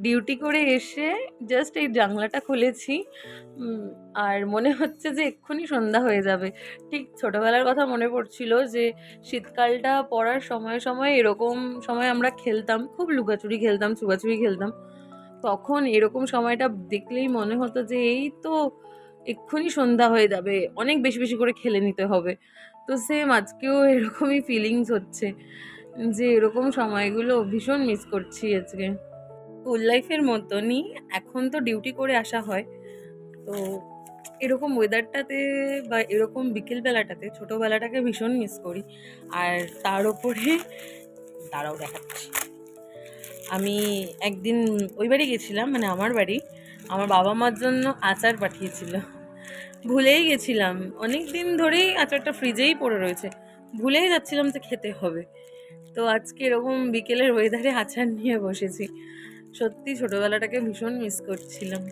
Duty করে এসে just এই জানলাটা খুলেছি, আর মনে হচ্ছে যে এক্ষুনি সন্ধ্যা হয়ে যাবে। ঠিক ছোটবেলার কথা মনে পড়ছিল যে শীতকালটা পড়ার সময়ে সময়ে এরকম সময় আমরা খেলতাম, খুব লুকাচুরি খেলতাম, ছুপাছুপি খেলতাম। তখন এরকম সময়টা দেখলেই মনে হতো যে এই তো এক্ষুনি সন্ধ্যা হয়ে যাবে, অনেক বেশি বেশি করে খেলে নিতে হবে। তো সেম আজকেও এরকমই ফিলিংস হচ্ছে যে এরকম সময়গুলো ভীষণ মিস করছি আজকে। স্কুল লাইফের মতনই এখন তো ডিউটি করে আসা হয়, তো এরকম ওয়েদারটাতে বা এরকম বিকেলবেলাটাতে ছোটোবেলাটাকে ভীষণ মিস করি। আর তার ওপরে দাঁড়াও দেখাচ্ছি, আমি একদিন ওই বাড়ি গেছিলাম, মানে আমার বাড়ি, আমার বাবা মার জন্য আচার পাঠিয়েছিল। ভুলেই গেছিলাম, অনেক দিন ধরেই আচারটা ফ্রিজেই পড়ে রয়েছে, ভুলেই যাচ্ছিলাম যে খেতে হবে। তো আজকে এরকম বিকেলের ওয়েদারে আচার নিয়ে বসেছি। সত্যি ছোটবেলাটাকে ভীষণ মিস করছিলাম।